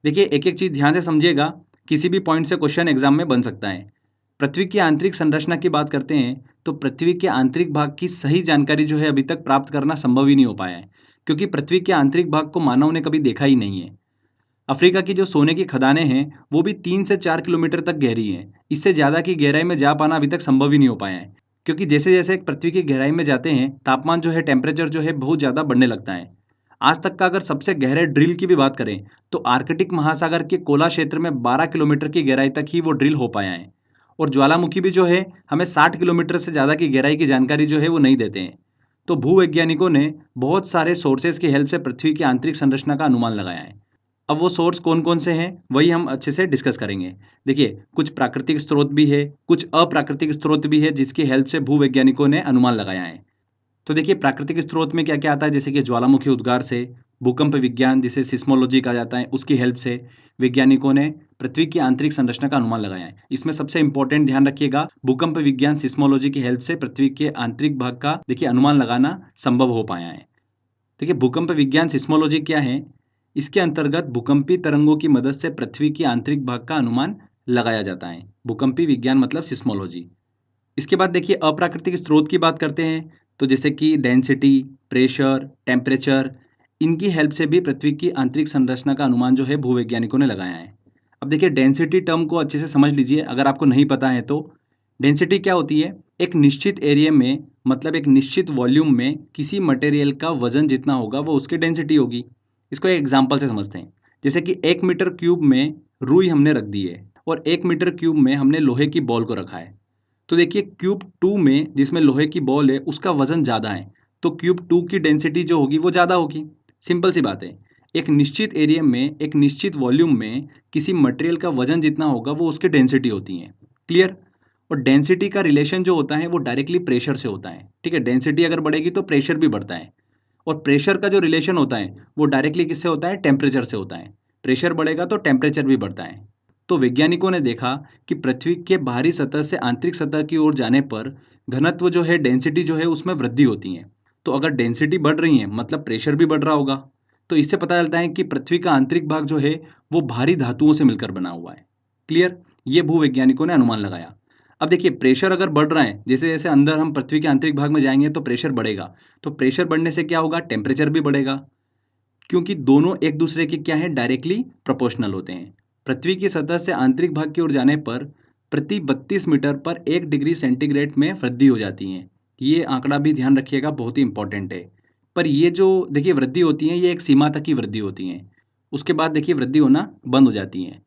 देखिए एक एक चीज़ ध्यान से समझिएगा, किसी भी पॉइंट से क्वेश्चन एग्जाम में बन सकता है। पृथ्वी की आंतरिक संरचना की बात करते हैं, तो पृथ्वी के आंतरिक भाग की सही जानकारी जो है अभी तक प्राप्त करना संभव ही नहीं हो पाया है, क्योंकि पृथ्वी के आंतरिक भाग को मानव ने कभी देखा ही नहीं है। अफ्रीका की जो सोने की खदानें हैं, वो भी 3 से 4 किलोमीटर तक गहरी हैं। इससे ज़्यादा की गहराई में जा पाना अभी तक संभव ही नहीं हो पाया है, क्योंकि जैसे जैसे पृथ्वी की गहराई में जाते हैं, तापमान जो है, टेम्परेचर जो है, बहुत ज़्यादा बढ़ने लगता है। आज तक का अगर सबसे गहरे ड्रिल की भी बात करें, तो आर्कटिक महासागर के कोला क्षेत्र में 12 किलोमीटर की गहराई तक ही वो ड्रिल हो पाया है। और ज्वालामुखी भी जो है, हमें 60 किलोमीटर से ज़्यादा की गहराई की जानकारी जो है वो नहीं देते हैं। तो भूवैज्ञानिकों ने बहुत सारे सोर्सेज की हेल्प से पृथ्वी की आंतरिक संरचना का अनुमान लगाया है। अब वो सोर्स कौन-कौन से हैं, वही हम अच्छे से डिस्कस करेंगे। देखिए, कुछ प्राकृतिक स्रोत भी है, कुछ अप्राकृतिक स्रोत भी है, जिसकी हेल्प से भूवैज्ञानिकों ने अनुमान लगाया है। तो देखिए, प्राकृतिक स्रोत में क्या-क्या आता है, जैसे कि ज्वालामुखी उद्गार से, भूकंप विज्ञान जिसे सिस्मोलॉजी कहा जाता है, उसकी हेल्प से वैज्ञानिकों ने पृथ्वी की आंतरिक संरचना का अनुमान लगाया है। इसमें सबसे इम्पोर्टेंट ध्यान रखिएगा, भूकंप विज्ञान सिस्मोलॉजी की हेल्प से पृथ्वी के आंतरिक भाग का देखिए अनुमान लगाना संभव हो पाया है। देखिए, भूकंप विज्ञान सिस्मोलॉजी क्या है? इसके अंतर्गत भूकंपी तरंगों की मदद से पृथ्वी की आंतरिक भाग का अनुमान लगाया जाता है। भूकंपी विज्ञान मतलब सिस्मोलॉजी। इसके बाद देखिए अप्राकृतिक स्रोत की बात करते हैं, तो जैसे कि डेंसिटी, प्रेशर, टेम्परेचर, इनकी हेल्प से भी पृथ्वी की आंतरिक संरचना का अनुमान जो है भूवैज्ञानिकों ने लगाया है। अब देखिए डेंसिटी टर्म को अच्छे से समझ लीजिए, अगर आपको नहीं पता है तो। डेंसिटी क्या होती है? एक निश्चित एरिया में, मतलब एक निश्चित वॉल्यूम में किसी मटेरियल का वजन जितना होगा वो उसकी डेंसिटी होगी। इसको एक एग्जांपल से समझते हैं। जैसे कि 1 मीटर क्यूब में रुई हमने रख दी है और 1 मीटर क्यूब में हमने लोहे की बॉल को रखा है। तो देखिए क्यूब 2 में जिसमें लोहे की बॉल है उसका वजन ज़्यादा है, तो क्यूब 2 की डेंसिटी जो होगी वो ज़्यादा होगी। सिंपल सी बात है। एक निश्चित एरिया में, एक निश्चित वॉल्यूम में किसी मटेरियल का वजन जितना होगा वो उसकी डेंसिटी होती है। क्लियर? और डेंसिटी का रिलेशन जो होता है वो डायरेक्टली प्रेशर से होता है। ठीक है, डेंसिटी अगर बढ़ेगी तो प्रेशर भी बढ़ता है। और प्रेशर का जो रिलेशन होता है वो डायरेक्टली किससे होता है? टेम्परेचर से होता है। प्रेशर बढ़ेगा तो टेम्परेचर भी बढ़ता है। तो वैज्ञानिकों ने देखा कि पृथ्वी के बाहरी सतह से आंतरिक सतह की ओर जाने पर घनत्व जो है, डेंसिटी जो है, उसमें वृद्धि होती है। तो अगर डेंसिटी बढ़ रही है मतलब प्रेशर भी बढ़ रहा होगा। तो इससे पता चलता है कि पृथ्वी का आंतरिक भाग जो है वो भारी धातुओं से मिलकर बना हुआ है। क्लियर? ये भूवैज्ञानिकों ने अनुमान लगाया। अब देखिए प्रेशर अगर बढ़ रहा है, जैसे जैसे अंदर हम पृथ्वी के आंतरिक भाग में जाएंगे तो प्रेशर बढ़ेगा। तो प्रेशर बढ़ने से क्या होगा? टेम्परेचर भी बढ़ेगा, क्योंकि दोनों एक दूसरे के क्या है? डायरेक्टली प्रोपोर्शनल होते हैं। पृथ्वी की सतह से आंतरिक भाग की ओर जाने पर प्रति 32 मीटर पर 1 डिग्री सेंटीग्रेड में वृद्धि हो जाती है। ये आंकड़ा भी ध्यान रखिएगा, बहुत ही इंपॉर्टेंट है। पर ये जो देखिए वृद्धि होती है, ये एक सीमा तक ही वृद्धि होती है। उसके बाद देखिए वृद्धि होना बंद हो जाती है।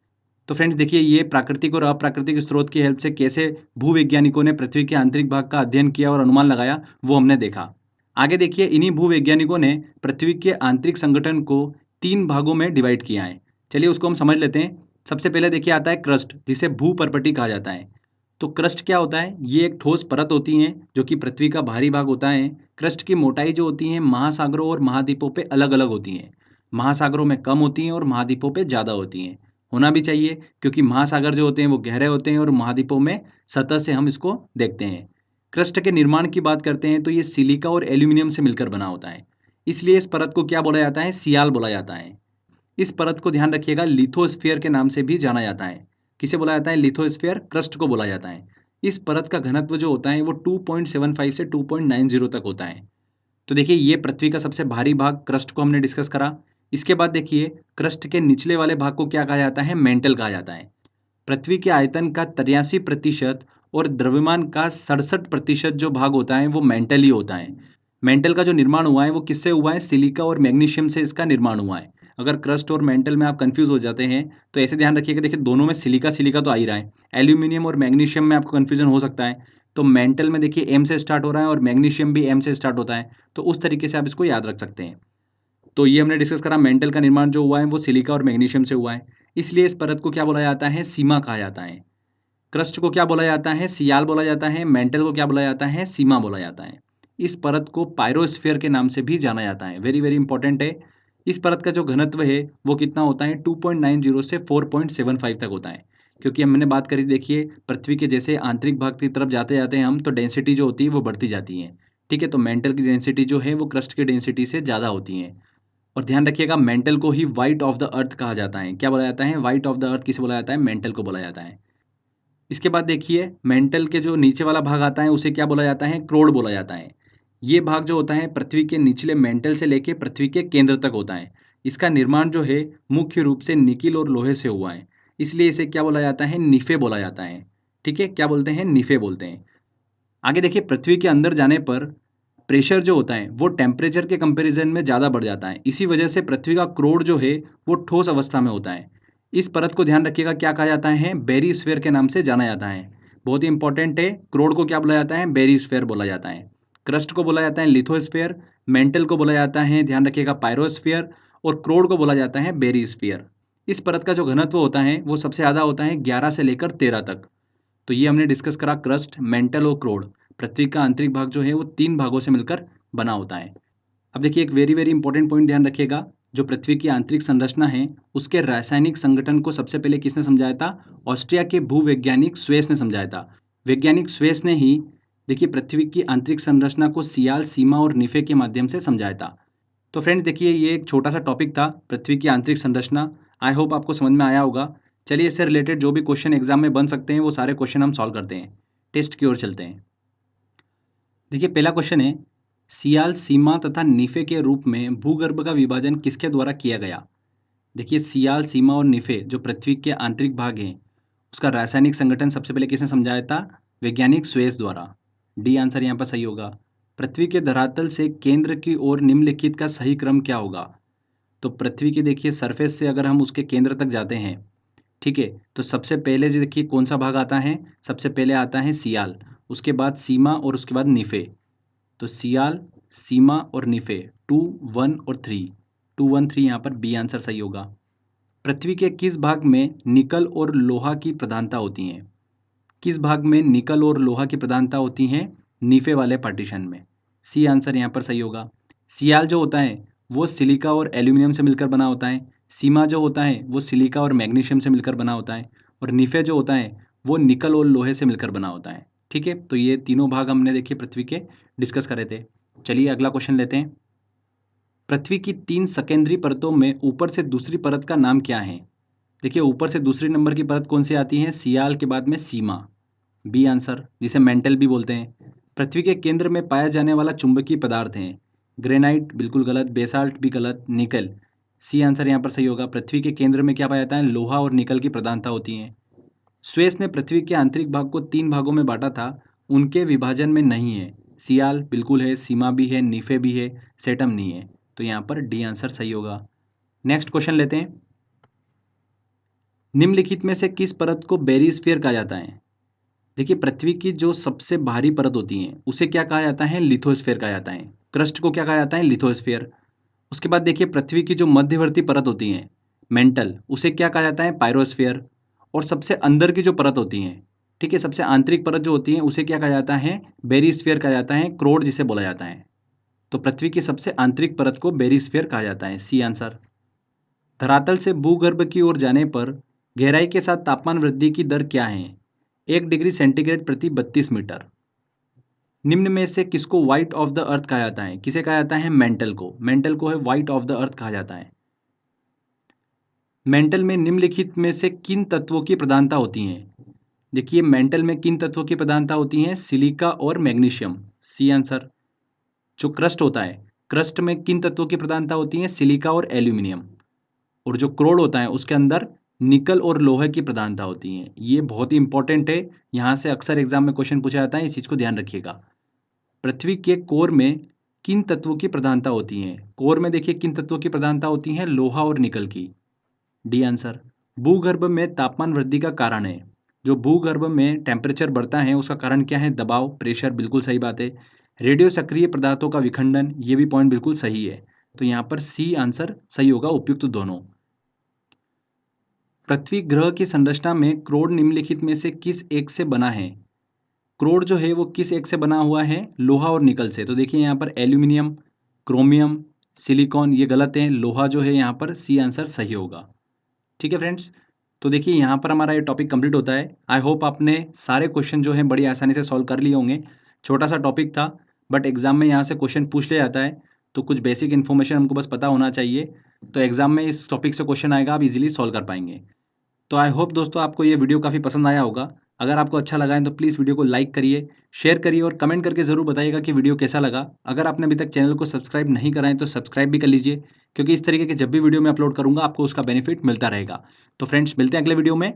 तो फ्रेंड्स देखिए, ये प्राकृतिक और अप्राकृतिक स्रोत की हेल्प से कैसे भूवैज्ञानिकों ने पृथ्वी के आंतरिक भाग का अध्ययन किया और अनुमान लगाया, वो हमने देखा। आगे देखिए, इन्हीं भूवैज्ञानिकों ने पृथ्वी के आंतरिक संगठन को 3 भागों में डिवाइड किया है। चलिए उसको हम समझ लेते हैं। सबसे पहले देखिए आता है क्रस्ट, जिसे भूपर्पटी कहा जाता है। तो क्रस्ट क्या होता है? ये एक ठोस परत होती है जो कि पृथ्वी का बाहरी भाग होता है। क्रस्ट की मोटाई जो होती है महासागरों और महाद्वीपों पे अलग-अलग होती है। महासागरों में कम होती हैं और महाद्वीपों पे ज़्यादा होती हैं। होना भी चाहिए, क्योंकि महासागर जो होते हैं वो गहरे होते हैं और महाद्वीपों में सतह से हम इसको देखते हैं। क्रस्ट के निर्माण की बात करते हैं तो ये सिलिका और एल्यूमिनियम से मिलकर बना होता है। इसलिए इस परत को क्या बोला जाता है? सियाल बोला जाता है। इस परत को ध्यान रखिएगा, लिथोस्फीयर के नाम से भी जाना जाता है। किसे बोला जाता है? लिथोस्फीयर क्रस्ट को बोला जाता है। इस परत का घनत्व जो होता है वो 2.75 से 2.90 तक होता है। तो देखिए ये पृथ्वी का सबसे भारी भाग क्रस्ट को हमने डिस्कस करा। इसके बाद देखिए क्रस्ट के निचले वाले भाग को क्या कहा जाता है? मेंटल कहा जाता है। पृथ्वी के आयतन का 83% और द्रव्यमान का 67% जो भाग होता है वो मेंटल ही होता है। मेंटल का जो निर्माण हुआ है वो किससे हुआ है? सिलिका और मैग्नीशियम से इसका निर्माण हुआ है। अगर क्रस्ट और मेंटल में आप कंफ्यूज हो जाते हैं तो ऐसे ध्यान रखिएगा, देखिए दोनों में सिलिका सिलिका तो आ ही रहा है। एल्यूमिनियम और मैग्नीशियम में आपको कंफ्यूजन हो सकता है। तो मेंटल में देखिए एम से स्टार्ट हो रहा है और मैग्नीशियम भी एम से स्टार्ट होता है। तो उस तरीके से आप इसको याद रख सकते हैं। तो ये हमने डिस्कस करा, मेंटल का निर्माण जो हुआ है वो सिलिका और मैग्नीशियम से हुआ है। इसलिए इस परत को क्या बोला जाता है? सीमा कहा जाता है। क्रस्ट को क्या बोला जाता है? सियाल बोला जाता है। मेंटल को क्या बोला जाता है? सीमा बोला जाता है। इस परत को पायरोस्फीयर के नाम से भी जाना जाता है। वेरी वेरी इंपॉर्टेंट है। इस परत का जो घनत्व है वो कितना होता है? 2.90 से 4.75 तक होता है। क्योंकि हमने बात करी, देखिए पृथ्वी के जैसे आंतरिक भाग की तरफ जाते जाते हैं हम, तो डेंसिटी जो होती है वो बढ़ती जाती है। ठीक है, तो मेंटल की डेंसिटी जो है वो क्रस्ट की डेंसिटी से ज़्यादा होती है। और ध्यान रखिएगा मेंटल को ही वाइट ऑफ द अर्थ कहा जाता है। क्या बोला जाता है? वाइट ऑफ द अर्थ किसे बोला जाता है? मेंटल को बोला जाता है। इसके बाद देखिए मेंटल के जो नीचे वाला भाग आता है उसे क्या बोला जाता है? क्रोड बोला जाता है। ये भाग जो होता है पृथ्वी के निचले मेंटल से लेके पृथ्वी के केंद्र तक होता है। इसका निर्माण जो है मुख्य रूप से निकिल और लोहे से हुआ है, इसलिए इसे क्या बोला जाता है? निफे बोला जाता है। ठीक है, क्या बोलते हैं? निफे बोलते हैं। आगे देखिए पृथ्वी के अंदर जाने पर प्रेशर जो होता है वो टेम्परेचर के कंपैरिजन में ज़्यादा बढ़ जाता है। इसी वजह से पृथ्वी का क्रोड जो है वो ठोस अवस्था में होता है। इस परत को ध्यान रखिएगा क्या कहा जाता है? बेरिस्फीयर के नाम से जाना जाता है। बहुत ही इंपॉर्टेंट है। क्रोड को क्या बोला जाता है? बेरिस्फीयर बोला जाता है। क्रस्ट को बोला जाता है लिथोस्फीयर, मेंटल को बोला जाता है ध्यान रखिएगा पायरोस्फीयर, और क्रोड को बोला जाता है बेरिस्फीयर। इस परत का जो घनत्व होता है वो सबसे ज़्यादा होता है 11 से लेकर 13 तक। तो ये हमने डिस्कस करा क्रस्ट, मेंटल और क्रोड। पृथ्वी का आंतरिक भाग जो है वो 3 भागों से मिलकर बना होता है। अब देखिए एक वेरी वेरी इंपॉर्टेंट पॉइंट ध्यान रखिएगा, जो पृथ्वी की आंतरिक संरचना है उसके रासायनिक संगठन को सबसे पहले किसने समझाया था? ऑस्ट्रिया के भूवैज्ञानिक स्वेस ने समझाया था। वैज्ञानिक स्वेस ने ही देखिए पृथ्वी की आंतरिक संरचना को सियाल, सीमा और निफे के माध्यम से समझाया था। तो फ्रेंड्स देखिए ये एक छोटा सा टॉपिक था पृथ्वी की आंतरिक संरचना। आई होप आपको समझ में आया होगा। चलिए इससे रिलेटेड जो भी क्वेश्चन एग्जाम में बन सकते हैं वो सारे क्वेश्चन हम सॉल्व करते हैं। टेस्ट की ओर चलते हैं। देखिए पहला क्वेश्चन है, सियाल, सीमा तथा निफे के रूप में भूगर्भ का विभाजन किसके द्वारा किया गया? देखिए सियाल, सीमा और निफे जो पृथ्वी के आंतरिक भाग हैं उसका रासायनिक संगठन सबसे पहले किसने समझाया था? वैज्ञानिक स्वेस द्वारा। डी आंसर यहाँ पर सही होगा। पृथ्वी के धरातल से केंद्र की ओर निम्नलिखित का सही क्रम क्या होगा? तो पृथ्वी के देखिए सरफेस से अगर हम उसके केंद्र तक जाते हैं, ठीक है, तो सबसे पहले जो देखिए कौन सा भाग आता है? सबसे पहले आता है सियाल, उसके बाद सीमा और उसके बाद निफे। तो सियाल, सीमा और निफे 2, 1 और 3, 2, 1, 3 यहाँ पर बी आंसर सही होगा। पृथ्वी के किस भाग में निकल और लोहा की प्रधानता होती है? किस भाग में निकल और लोहा की प्रधानता होती है? निफे वाले पार्टीशन में। सी आंसर यहाँ पर सही होगा। सियाल जो होता है वो सिलिका और एल्यूमिनियम से मिलकर बना होता है। सीमा जो होता है वो सिलिका और मैग्नीशियम से मिलकर बना होता है। और निफे जो होता है वो निकल और लोहे से मिलकर बना होता है। ठीक है, तो ये तीनों भाग हमने देखिए पृथ्वी के डिस्कस करे थे। चलिए अगला क्वेश्चन लेते हैं। पृथ्वी की 3 सेकेंडरी परतों में ऊपर से दूसरी परत का नाम क्या है? देखिए ऊपर से दूसरी नंबर की परत कौन सी आती है? सियाल के बाद में सीमा, बी आंसर, जिसे मेंटल भी बोलते हैं। पृथ्वी के केंद्र में पाया जाने वाला चुंबकीय पदार्थ है? ग्रेनाइट बिल्कुल गलत, बेसाल्ट भी गलत, निकल। सी आंसर यहाँ पर सही होगा। पृथ्वी के केंद्र में क्या पाया जाता है? लोहा और निकल की प्रधानता होती है। स्वेस ने पृथ्वी के आंतरिक भाग को 3 भागों में बांटा था, उनके विभाजन में नहीं है। सियाल बिल्कुल है, सीमा भी है, निफे भी है, सेटम नहीं है। तो यहाँ पर डी आंसर सही होगा। नेक्स्ट क्वेश्चन लेते हैं। निम्नलिखित में से किस परत को बेरिस्फीयर कहा जाता है? देखिए पृथ्वी की जो सबसे बाहरी परत होती है उसे क्या कहा जाता है? लिथोस्फीयर कहा जाता है। क्रस्ट को क्या कहा जाता है? लिथोस्फीयर। उसके बाद देखिए पृथ्वी की जो मध्यवर्ती परत होती है मेंटल, उसे क्या कहा जाता है? पायरोस्फीयर। और सबसे अंदर की जो परत होती है, ठीक है, सबसे आंतरिक परत जो होती है उसे क्या कहा जाता है? बेरिस्फीयर कहा जाता है, क्रोड जिसे बोला जाता है। तो पृथ्वी की सबसे आंतरिक परत को बेरिस्फीयर कहा जाता है, सी आंसर। धरातल से भूगर्भ की ओर जाने पर गहराई के साथ तापमान वृद्धि की दर क्या है? 1 डिग्री सेंटीग्रेड प्रति 32 मीटर। निम्न में से किसको व्हाइट ऑफ द अर्थ कहा जाता है? किसे कहा जाता है? मेंटल को। मेंटल को है व्हाइट ऑफ द अर्थ कहा जाता है। मेंटल में निम्नलिखित में से किन तत्वों की प्रधानता होती है? देखिए मेंटल में किन तत्वों की प्रधानता होती है? सिलिका और मैग्नीशियम, सी आंसर। जो क्रस्ट होता है, क्रस्ट में किन तत्वों की प्रधानता होती है? सिलिका और एल्यूमिनियम। और जो क्रोड होता है उसके अंदर निकल और लोहे की प्रधानता होती है। ये बहुत ही इंपॉर्टेंट है, यहाँ से अक्सर एग्जाम में क्वेश्चन पूछा जाता है, इस चीज़ को ध्यान रखिएगा। पृथ्वी के कोर में किन तत्वों की प्रधानता होती है? कोर में देखिए किन तत्वों की प्रधानता होती है? लोहा और निकल की, डी आंसर। भूगर्भ में तापमान वृद्धि का कारण है? जो भूगर्भ में टेम्परेचर बढ़ता है उसका कारण क्या है? दबाव, प्रेशर, बिल्कुल सही बात है। रेडियो सक्रिय पदार्थों का विखंडन, ये भी पॉइंट बिल्कुल सही है। तो यहाँ पर सी आंसर सही होगा, उपयुक्त दोनों। पृथ्वी ग्रह की संरचना में क्रोड निम्नलिखित में से किस एक से बना है? क्रोड जो है वो किस एक से बना हुआ है? लोहा और निकल से। तो देखिए यहाँ पर एल्यूमिनियम, क्रोमियम, सिलिकॉन, ये गलत है। लोहा जो है यहाँ पर सी आंसर सही होगा। ठीक है फ्रेंड्स, तो देखिए यहाँ पर हमारा ये टॉपिक कंप्लीट होता है। आई होप आपने सारे क्वेश्चन जो हैं बड़ी आसानी से सॉल्व कर लिए होंगे। छोटा सा टॉपिक था बट एग्जाम में यहाँ से क्वेश्चन पूछ लिया जाता है, तो कुछ बेसिक इन्फॉर्मेशन हमको बस पता होना चाहिए, तो एग्जाम में इस टॉपिक से क्वेश्चन आएगा, आप इजीली सॉल्व कर पाएंगे। तो आई होप दोस्तों आपको ये वीडियो काफ़ी पसंद आया होगा। अगर आपको अच्छा लगा है तो प्लीज़ वीडियो को लाइक करिए, शेयर करिए और कमेंट करके ज़रूर बताइएगा कि वीडियो कैसा लगा। अगर आपने अभी तक चैनल को सब्सक्राइब नहीं करा है तो सब्सक्राइब भी कर लीजिए, क्योंकि इस तरीके के जब भी वीडियो मैं अपलोड करूँगा आपको उसका बेनिफिट मिलता रहेगा। तो फ्रेंड्स, मिलते हैं अगले वीडियो में।